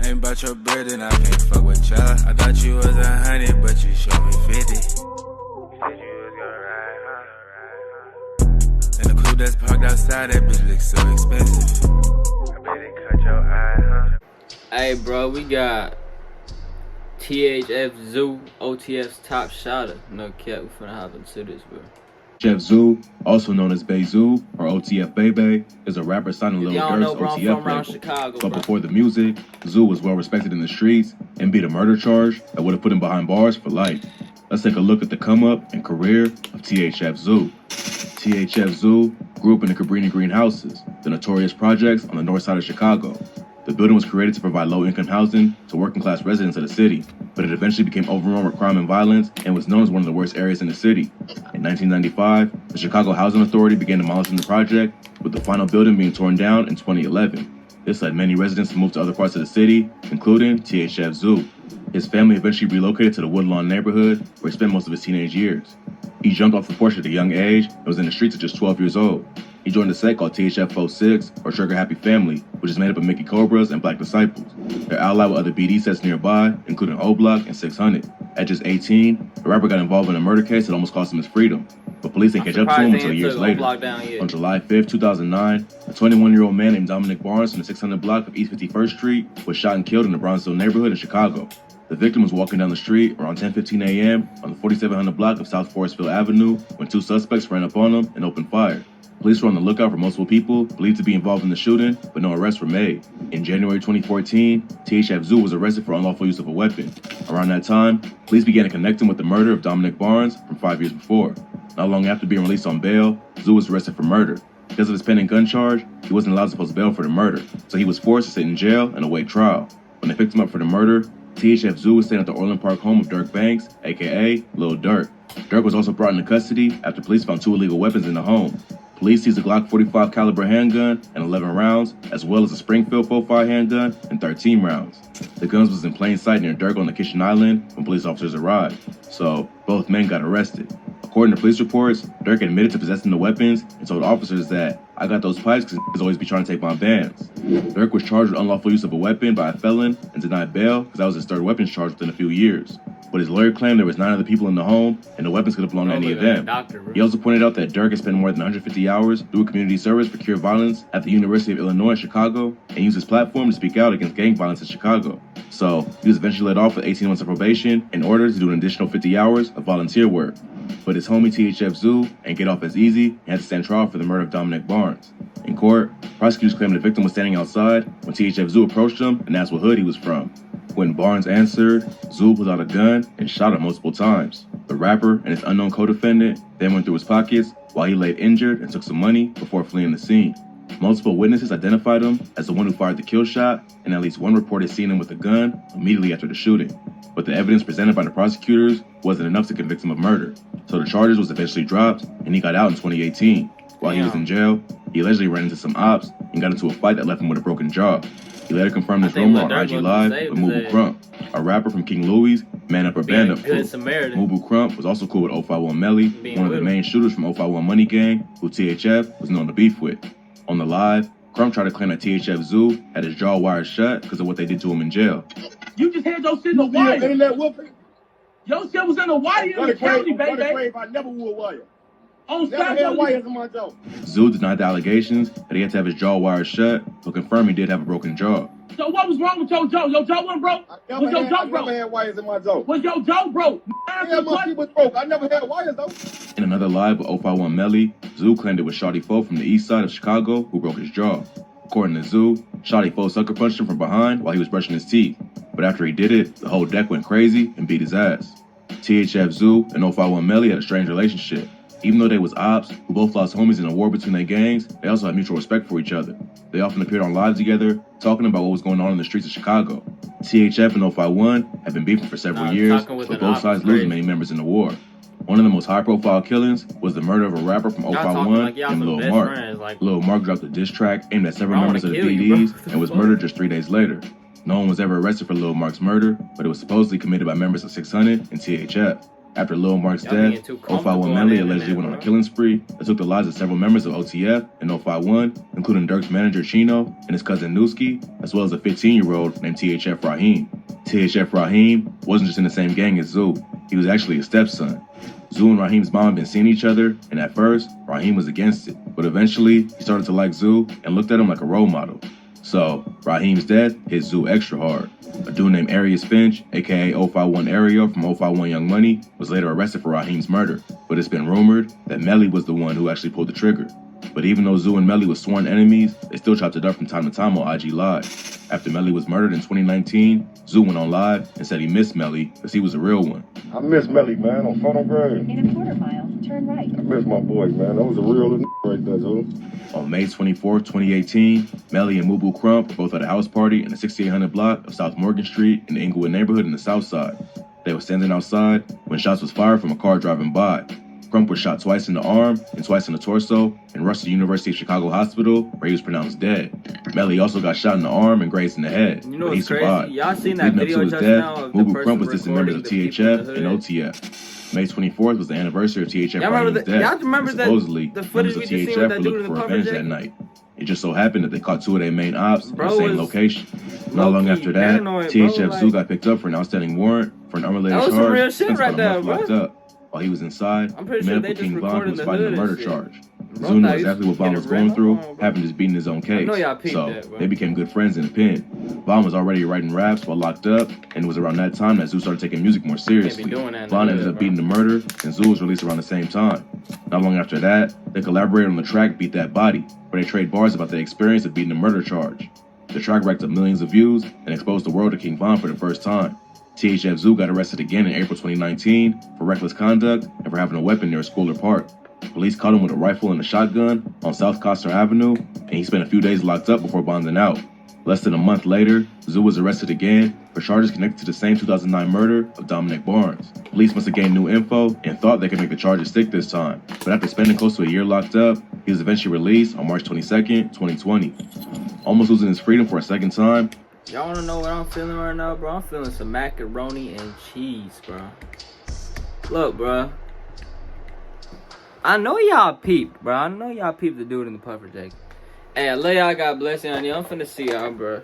Ain't about your bread and I can't fuck with ya. I thought you was 100, but you showed me 50. You said you was gonna ride, huh? And the coupe that's parked outside, that bitch looks so expensive. I bet it cut your eye, huh? Hey, bro, we got THF Zoo, OTF's top shotter. No cap, we finna hop into this, bro. THF Zoo, also known as Bay Zoo or OTF Bebe, is a rapper signed to Lil Durk's OTF label. Chicago, but before the music, Zoo was well respected in the streets and beat a murder charge that would have put him behind bars for life. Let's take a look at the come up and career of THF Zoo. THF Zoo grew up in the Cabrini Green houses, the notorious projects on the north side of Chicago. The building was created to provide low-income housing to working-class residents of the city, but it eventually became overrun with crime and violence and was known as one of the worst areas in the city. In 1995, the Chicago Housing Authority began demolishing the project, with the final building being torn down in 2011. This led many residents to move to other parts of the city, including THF Zoo. His family eventually relocated to the Woodlawn neighborhood, where he spent most of his teenage years. He jumped off the porch at a young age and was in the streets at just 12 years old. He joined a set called THF 06, or Trigger Happy Family, which is made up of Mickey Cobras and Black Disciples. They're allied with other BD sets nearby, including O-Block and 600. At just 18, the rapper got involved in a murder case that almost cost him his freedom, but police didn't catch up to him until years later. On July 5, 2009, a 21-year-old man named Dominic Barnes from the 600 block of East 51st Street was shot and killed in the Bronzeville neighborhood in Chicago. The victim was walking down the street around 10:15 a.m. on the 4700 block of South Forestville Avenue when two suspects ran up on him and opened fire. Police were on the lookout for multiple people believed to be involved in the shooting, but no arrests were made. In January 2014, THF Zoo was arrested for unlawful use of a weapon. Around that time, police began to connect him with the murder of Dominic Barnes from 5 years before. Not long after being released on bail, Zoo was arrested for murder. Because of his pending gun charge, he wasn't allowed to post bail for the murder, so he was forced to sit in jail and await trial. When they picked him up for the murder, THF Zoo was staying at the Orland Park home of Dirk Banks, aka Lil Durk. Dirk was also brought into custody after police found 2 illegal weapons in the home. Police seized a Glock 45 caliber handgun and 11 rounds, as well as a Springfield 45 handgun and 13 rounds. The guns was in plain sight near Dirk on the kitchen island when police officers arrived, so both men got arrested. According to police reports, Dirk admitted to possessing the weapons and told officers that, "I got those pipes because he's always be trying to take my bands." Dirk was charged with unlawful use of a weapon by a felon and denied bail because that was his third weapons charge within a few years. But his lawyer claimed there was 9 other people in the home and the weapons could have belonged to any of them. He also pointed out that Dirk had spent more than 150 hours doing community service for Cure Violence at the University of Illinois in Chicago and used his platform to speak out against gang violence in Chicago. So he was eventually let off with 18 months of probation in order to do an additional 50 hours of volunteer work. But his homie THF Zoo ain't get off as easy and had to stand trial for the murder of Dominic Barnes. In court, prosecutors claimed the victim was standing outside when THF Zoo approached him and asked what hood he was from. When Barnes answered, Zoo pulled out a gun and shot him multiple times. The rapper and his unknown co-defendant then went through his pockets while he laid injured and took some money before fleeing the scene. Multiple witnesses identified him as the one who fired the kill shot, and at least one reported seeing him with a gun immediately after the shooting. But the evidence presented by the prosecutors wasn't enough to convict him of murder, so the charges was eventually dropped and he got out in 2018. While he was in jail, he allegedly ran into some ops and got into a fight that left him with a broken jaw. He later confirmed this rumor on IG Live with Mubu Crump, a rapper from King Louis' Man Up or Band Up crew. Mubu Crump was also cool with 051 Melly, one of the main shooters from 051 Money Gang, who THF was known to beef with. On the live, Crump tried to claim that THF Zoo had his jaw wired shut because of what they did to him in jail. You just had your shit in the wire. Your shit was in the wire in the county, baby. I never would wire. On Never had wires in my jaw. Zoo denied the allegations that he had to have his jaw wired shut, but confirmed he did have a broken jaw. So what was wrong with your jaw? Your jaw wasn't broke? Was your jaw broke? I never had wires in my jaw. Was your jaw broke? Yeah, my shit was broke. I never had wires though. In another live with 051 Melly, Zoo claimed it was Shawty Foe from the east side of Chicago who broke his jaw. According to Zoo, Shawty Foe sucker punched him from behind while he was brushing his teeth. But after he did it, the whole deck went crazy and beat his ass. THF Zoo and 051 Melly had a strange relationship. Even though they was ops who both lost homies in a war between their gangs, they also had mutual respect for each other. They often appeared on live together, talking about what was going on in the streets of Chicago. THF and 051 have been beefing for several years, with both sides losing many members in the war. One of the most high-profile killings was the murder of a rapper from 051 named Lil Mark. Lil Mark dropped a diss track aimed at several members of the BDs and was murdered just 3 days later. No one was ever arrested for Lil Mark's murder, but it was supposedly committed by members of 600 and THF. After Lil Mark's Y'all being death, too comfortable 051 on Melly the allegedly internet, went on a bro. killing spree that took the lives of several members of OTF in 051, including Dirk's manager Chino and his cousin Newski, as well as a 15-year-old named THF Raheem. THF Raheem wasn't just in the same gang as Zoo, he was actually his stepson. Zoo and Raheem's mom had been seeing each other, and at first, Raheem was against it. But eventually, he started to like Zoo and looked at him like a role model. So, Raheem's death hit Zoo extra hard. A dude named Arius Finch, aka 051 Ario from 051 Young Money, was later arrested for Raheem's murder, but it's been rumored that Melly was the one who actually pulled the trigger. But even though Zoo and Melly were sworn enemies, they still chopped it up from time to time on IG Live. After Melly was murdered in 2019, Zoo went on live and said he missed Melly because he was a real one. I miss Melly, man, on Photo Grade. In a quarter mile, turn right. I miss my boy, man. That was a real right there, Zoo. On May 24, 2018, Melly and Mubu Crump were both at a house party in the 6800 block of South Morgan Street in the Inglewood neighborhood in the South Side. They were standing outside when shots was fired from a car driving by. Crump was shot twice in the arm and twice in the torso and rushed to the University of Chicago Hospital where he was pronounced dead. Melly also got shot in the arm and grazed in the head, You know but he what's crazy? survived. Y'all seen that Leading up video to his just death, now of the Mubu person Crump was distant members of recording the people in THF the and hood? OTF. May 24th was the anniversary of THF Y'all remember Raheem's the- death. y'all remember and that- supposedly, the footage members of we just seen with THF that were dude looking in the for puffer revenge that jacket? night. It just so happened that they caught two of their main ops in Bro the same was location. Not long low-key after that, paranoid, bro, THF Zoo like- got picked up for an outstanding warrant for an unrelated That was charge. some real shit and right spent a month there, locked bro. up. While he was inside, I'm pretty he met sure up they with just King Von, recorded who was the fighting the hood murder and shit. charge. Bro, Zoo knew thought he exactly what was Von getting was going ran through, on, bro. having just beaten his own case. know y'all peeped So that, bro. they became good friends in the pen. Von was already writing raps while locked up, and it was around that time that Zoo started taking music more seriously. doing that in Von the ended hood, up beating the murder, and Zoo was released around the same time. Not long after that, they collaborated on the track Beat That Body, where they trade bars about their experience of beating the murder charge. The track racked up millions of views and exposed the world to King Von for the first time. THF Zoo got arrested again in April 2019 for reckless conduct and for having a weapon near a school or park. Police caught him with a rifle and a shotgun on South Coster Avenue, and he spent a few days locked up before bonding out. Less than a month later, Zoo was arrested again for charges connected to the same 2009 murder of Dominic Barnes. Police must have gained new info and thought they could make the charges stick this time, but after spending close to a year locked up, he was eventually released on March 22nd, 2020. Almost losing his freedom for a second time, Y'all wanna know what I'm feeling right now, bro? I'm feeling some macaroni and cheese, bro. Look, bro. I know y'all peeped, bro. I know y'all peeped the dude in the puffer jacket. Hey, I love y'all. God bless y'all. I'm finna see y'all, bro.